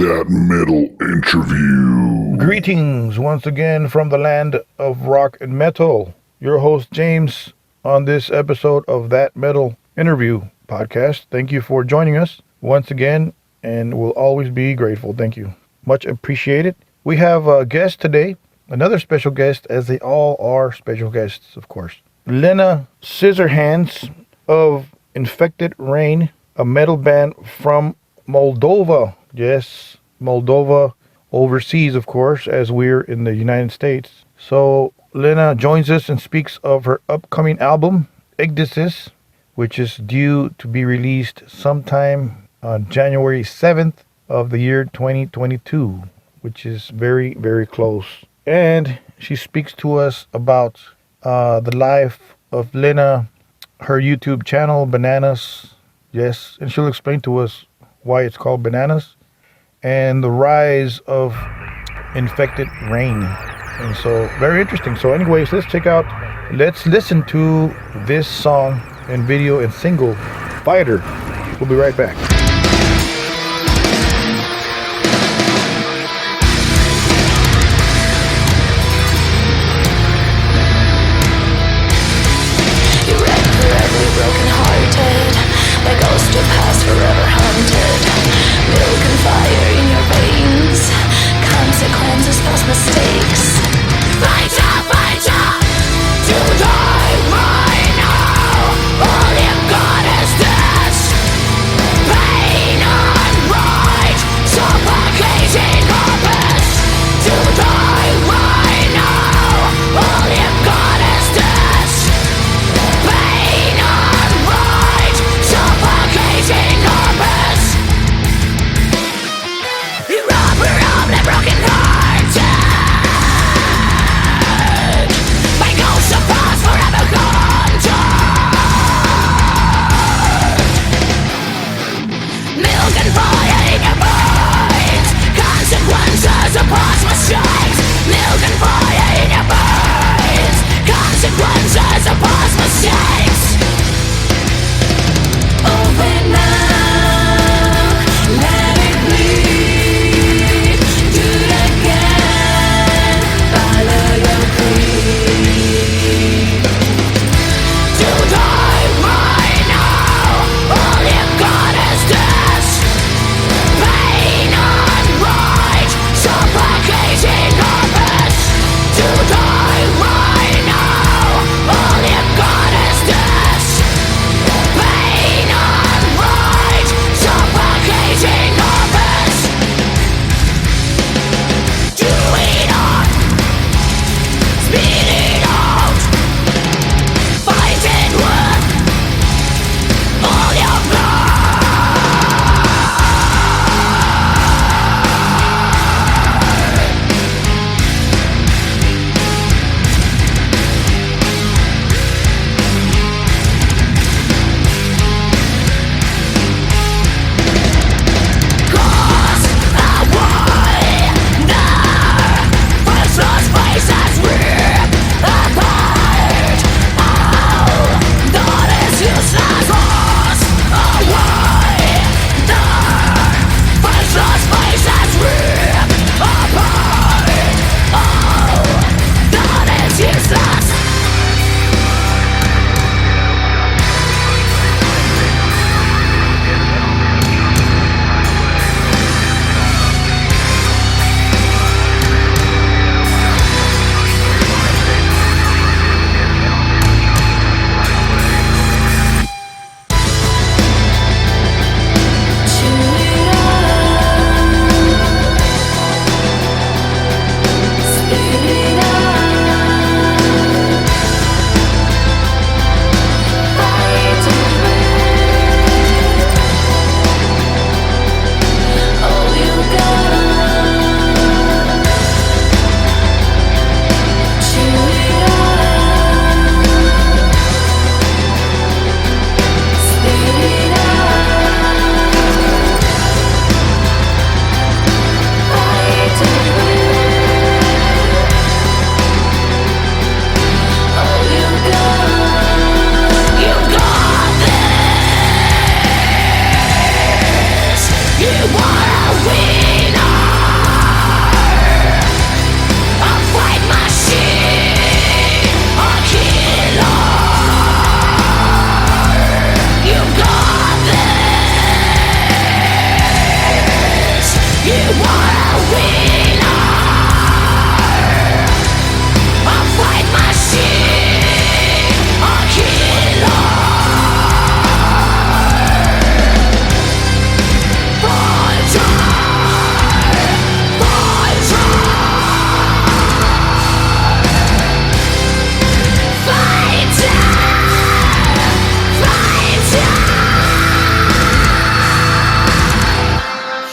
that metal interview. Greetings once again from the land of rock and metal. Your host James on this episode of That Metal Interview podcast. Thank you for joining us once again, and we'll always be grateful. Thank you. Much appreciated. We have a guest today, another special guest, as they all are special guests, of course. Lena Scissorhands of Infected Rain, a metal band from Moldova. Yes, Moldova, overseas, of course, as we're in the United States. So Lena joins us and speaks of her upcoming album, Ecdysis, which is due to be released sometime on January 7th of the year 2022, which is very, very close. And she speaks to us about the life of Lena, her YouTube channel, Bananas. Yes, and she'll explain to us why it's called Bananas, and the rise of Infected Rain. And so, very interesting. So anyways, let's listen to this song and video and single, Fighter. We'll be right back. The ghost of past forever haunted. Milk and fire in your veins. Consequences past mistakes. Fighter, fighter, to die right now. All you've got is this pain.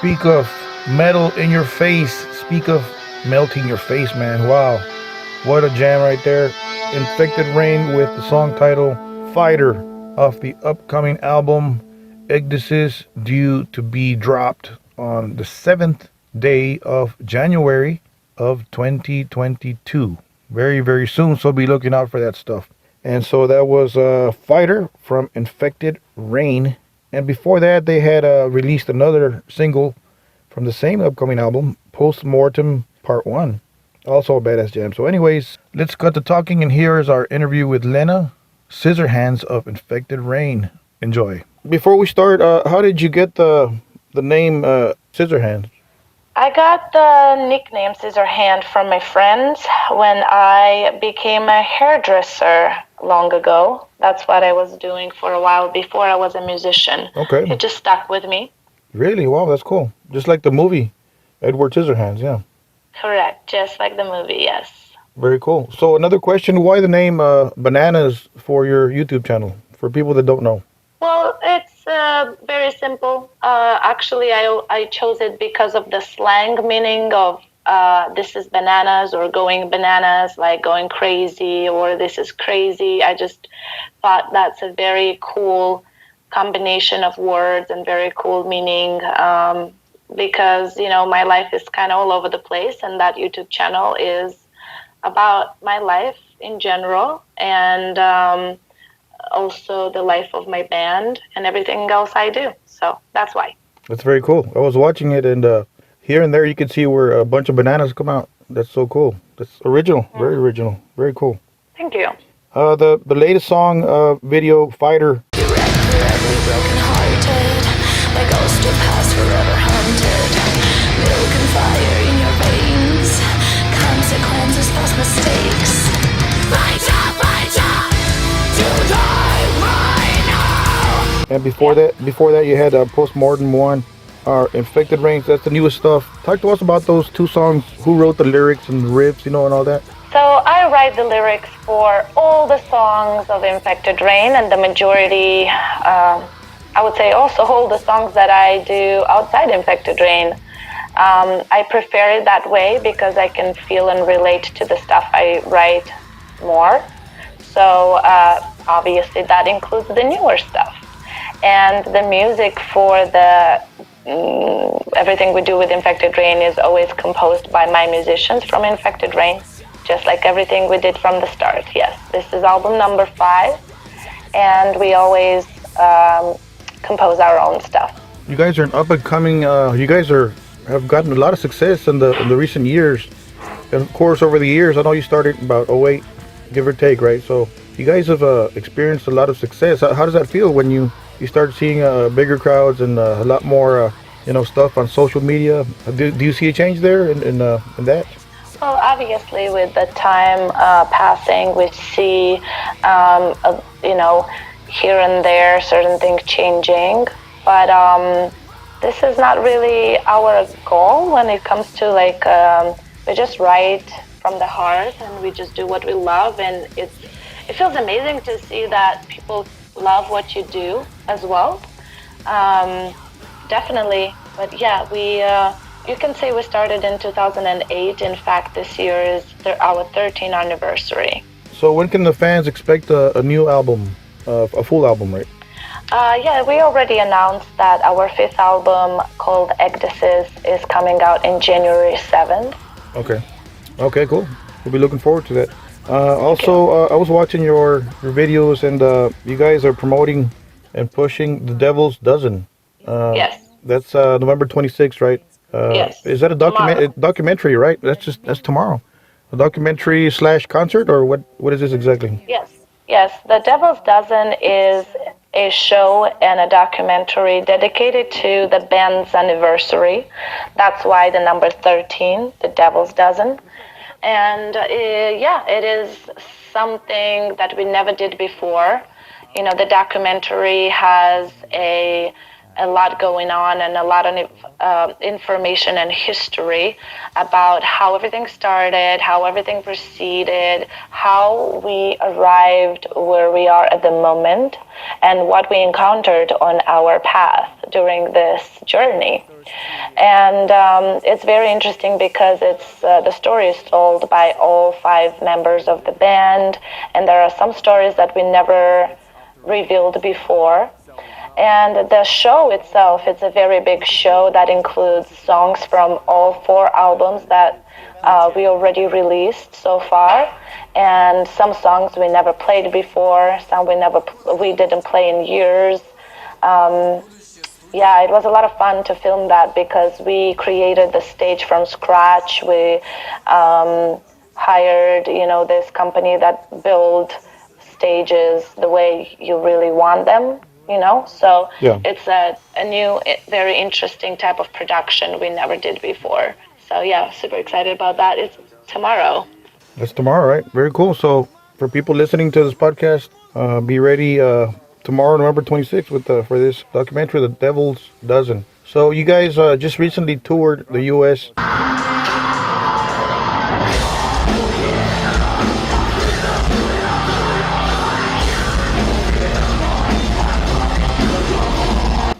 speak of metal in your face, speak of melting your face, man. Wow. What a jam right there. Infected Rain with the song title Fighter off the upcoming album Ecdysis, due to be dropped on the 7th day of January of 2022. Very, very soon, so be looking out for that stuff. And so that was Fighter from Infected Rain. And before that, they had released another single from the same upcoming album, Postmortem Part 1. Also a badass jam. So anyways, let's cut the talking, and here is our interview with Lena Scissorhands of Infected Rain. Enjoy. Before we start, how did you get the name Scissorhands? I got the nickname Scissorhand from my friends when I became a hairdresser long ago. That's what I was doing for a while before I was a musician. Okay. It just stuck with me. Really? Wow, that's cool. Just like the movie, Edward Scissorhands, yeah. Correct, just like the movie, yes. Very cool. So another question, why the name Bananas for your YouTube channel, for people that don't know? Well, it's very simple. Actually, I chose it because of the slang meaning of this is bananas, or going bananas, like going crazy, or this is crazy. I just thought that's a very cool combination of words and very cool meaning, because, you know, my life is kind of all over the place, and that YouTube channel is about my life in general, and also the life of my band and everything else I do. So that's why. That's very cool. I was watching it, and here and there you can see where a bunch of bananas come out. That's so cool. That's original. Very original. Very cool. Thank you. The latest song video, Fighter. Direct for every broken-hearted, the ghost of past forever hunted. Milk and fire in your veins, consequences past mistakes. Fighter, to die right now. And before that you had Postmortem 1, Infected Rains. That's the newest stuff. Talk to us about those two songs. Who wrote the lyrics and the riffs, you know, and all that? So I write the lyrics for all the songs of Infected Rain, and the majority, I would say also all the songs that I do outside Infected Rain. I prefer it that way because I can feel and relate to the stuff I write more. So obviously that includes the newer stuff. And the music for the everything we do with Infected Rain is always composed by my musicians from Infected Rain, just like everything we did from the start. Yes, this is album number 5, and we always compose our own stuff. You guys are an up and coming. You guys have gotten a lot of success in the recent years, and of course over the years. I know you started about 08, give or take, right? So you guys have experienced a lot of success. How does that feel when you start seeing bigger crowds and a lot more stuff on social media? Do you see a change there in that? Well, obviously, with the time passing, we see, here and there certain things changing. But this is not really our goal when it comes to we just write from the heart, and we just do what we love, and it feels amazing to see that people love what you do as well. Definitely, but yeah, you can say we started in 2008. In fact, this year is our 13th anniversary. So when can the fans expect a new album, a full album, right? Yeah, we already announced that our 5th album, called Ecdysis, is coming out in January 7th. Okay, cool. We'll be looking forward to that. Also, I was watching your videos, and you guys are promoting and pushing The Devil's Dozen. Yes. That's November 26th, right? Yes. Is that a documentary, right? That's tomorrow. A documentary / concert, or what is this exactly? Yes. The Devil's Dozen is a show and a documentary dedicated to the band's anniversary. That's why the number 13, The Devil's Dozen. And it is something that we never did before. You know, the documentary has a lot going on and a lot of information and history about how everything started, how everything proceeded, how we arrived where we are at the moment, and what we encountered on our path during this journey. And it's very interesting because it's the story is told by all 5 members of the band, and there are some stories that we never revealed before. And the show itself, it's a very big show that includes songs from all 4 albums that we already released so far, and some songs we never played before, some we didn't play in years. Yeah, it was a lot of fun to film that because we created the stage from scratch. We hired, this company that build stages the way you really want them, So It's a new, very interesting type of production we never did before. So yeah, super excited about that. It's tomorrow. That's tomorrow, right? Very cool. So for people listening to this podcast, be ready tomorrow, November 26th, for this documentary, The Devil's Dozen. So you guys just recently toured the U.S.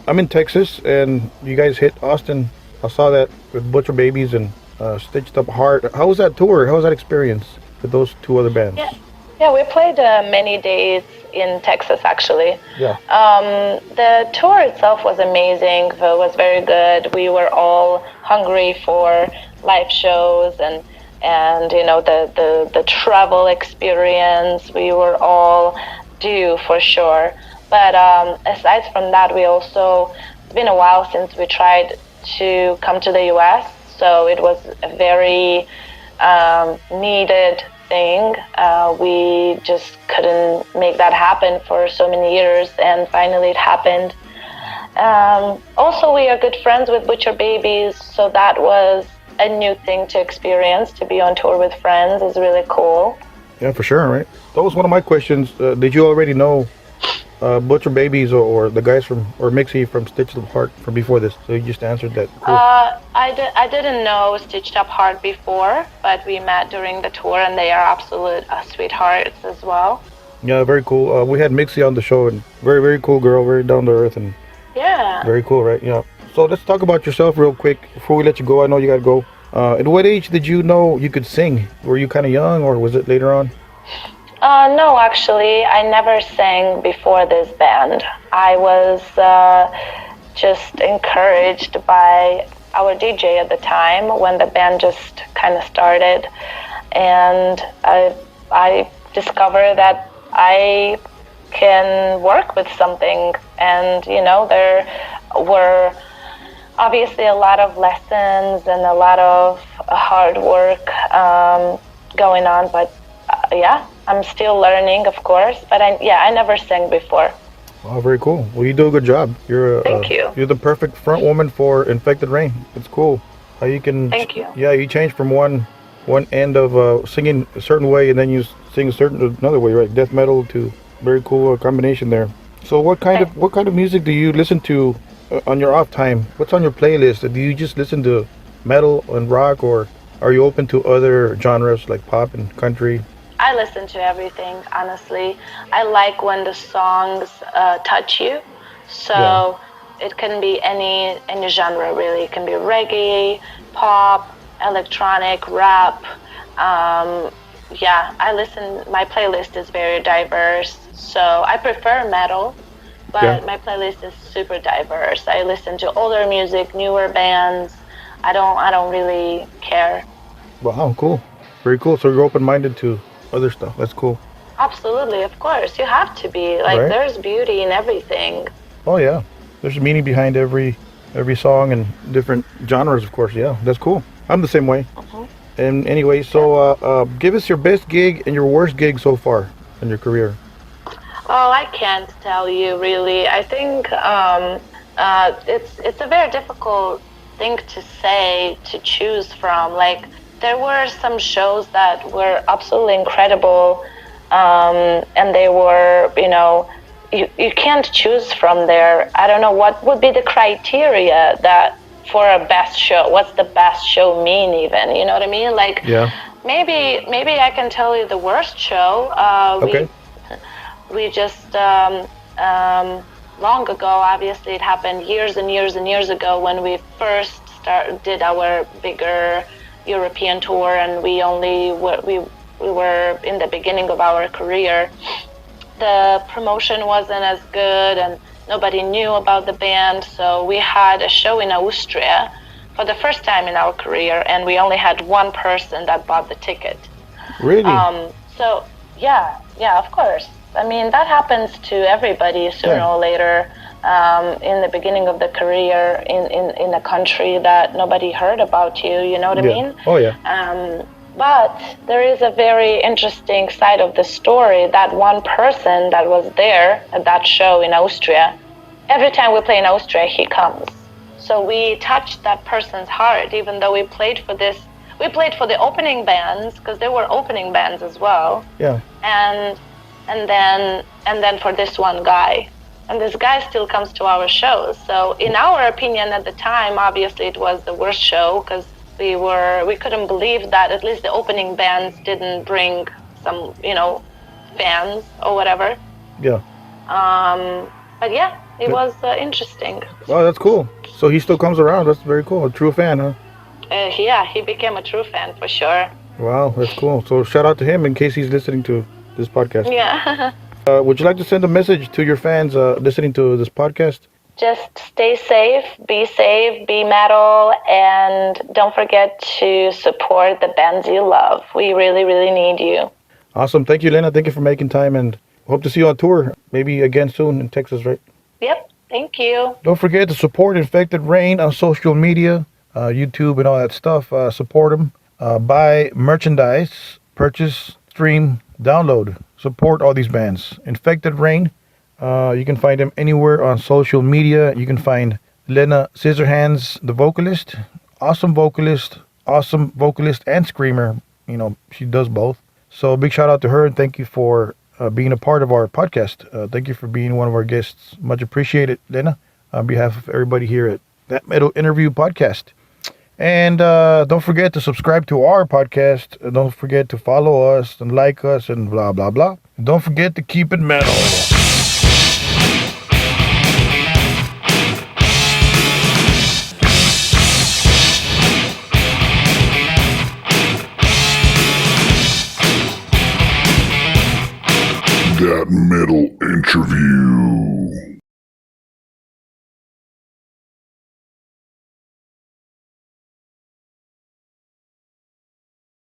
I'm in Texas, and you guys hit Austin. I saw that with Butcher Babies and Stitched Up Heart. How was that tour? How was that experience with those 2 other bands? Yeah, we played many days in Texas, actually. Yeah. The tour itself was amazing. It was very good. We were all hungry for live shows and the travel experience. We were all due for sure. But aside from that, it's been a while since we tried to come to the U.S., so it was a very needed thing. We just couldn't make that happen for so many years, and finally it happened. Also, we are good friends with Butcher Babies, so that was a new thing to experience. To be on tour with friends is really cool. Yeah, for sure, right? That was one of my questions. Did you already know Butcher Babies or the guys or Mixie from Stitched Up Heart from before this? So you just answered that. Cool. I didn't know Stitched Up Heart before, but we met during the tour, and they are absolute sweethearts as well. Yeah, very cool. We had Mixie on the show, and very, very cool girl, very down to earth, and very cool, right? Yeah. So let's talk about yourself real quick before we let you go. I know you gotta go. At what age did you know you could sing? Were you kind of young, or was it later on? No, actually, I never sang before this band. I was just encouraged by our DJ at the time when the band just kind of started, and I discovered that I can work with something, and there were obviously a lot of lessons and a lot of hard work going on, but I'm still learning, of course, but I never sang before. Oh, very cool. Well, you do a good job. Thank you. You're the perfect front woman for Infected Rain. It's cool how you can. Thank you. Yeah, you change from one end of singing a certain way, and then you sing another way, right? Death metal to very cool combination there. So, what kind of music do you listen to on your off time? What's on your playlist? Do you just listen to metal and rock, or are you open to other genres like pop and country? I listen to everything, honestly. I like when the songs touch you. So it can be any genre, really. It can be reggae, pop, electronic, rap. I listen. My playlist is very diverse. So I prefer metal, but my playlist is super diverse. I listen to older music, newer bands. I don't really care. Wow, cool. Very cool. So you're open-minded to other stuff. That's cool. Absolutely, of course. You have to be. Like, there's beauty in everything. Oh, yeah. There's meaning behind every song and different genres, of course. Yeah, that's cool. I'm the same way. And anyway, so give us your best gig and your worst gig so far in your career. Oh, I can't tell you, really. I think it's a very difficult thing to say, to choose from. Like, there were some shows that were absolutely incredible, and they were, you can't choose from there. I don't know what would be the criteria that for a best show. What's the best show mean even? You know what I mean? Like, maybe I can tell you the worst show. Okay. We just long ago, obviously it happened years and years and years ago when we first did our bigger European tour, and we were in the beginning of our career. The promotion wasn't as good and nobody knew about the band, so we had a show in Austria for the first time in our career, and we only had one person that bought the ticket. Really? So yeah, of course. I mean, that happens to everybody sooner or later in the beginning of the career in a country that nobody heard about you know what I mean? Oh, yeah. But there is a very interesting side of the story. That one person that was there at that show in Austria, every time we play in Austria, he comes. So we touched that person's heart, even though we played for the opening bands, because there were opening bands as well. Yeah. And then for this one guy. And this guy still comes to our shows. So in our opinion at the time, obviously it was the worst show, because we couldn't believe that at least the opening bands didn't bring some, fans or whatever. Yeah. But yeah, it was interesting. Wow, that's cool. So he still comes around. That's very cool. A true fan, huh? Yeah, he became a true fan for sure. Wow, that's cool. So shout out to him in case he's listening to this podcast. Yeah. Would you like to send a message to your fans listening to this podcast? Just stay safe, be metal, and don't forget to support the bands you love. We really, really need you. Awesome. Thank you, Lena. Thank you for making time, and hope to see you on tour. Maybe again soon in Texas, right? Yep. Thank you. Don't forget to support Infected Rain on social media, YouTube and all that stuff. Support them. Buy merchandise, purchase, stream, download. Support all these bands. Infected Rain. You can find them anywhere on social media. You can find Lena Scissorhands, the vocalist. Awesome vocalist and screamer. She does both. So big shout out to her, and thank you for being a part of our podcast. Thank you for being one of our guests. Much appreciated, Lena, on behalf of everybody here at That Metal Interview Podcast. And don't forget to subscribe to our podcast. Don't forget to follow us and like us and blah, blah, blah. And don't forget to keep it metal. That Metal Interview.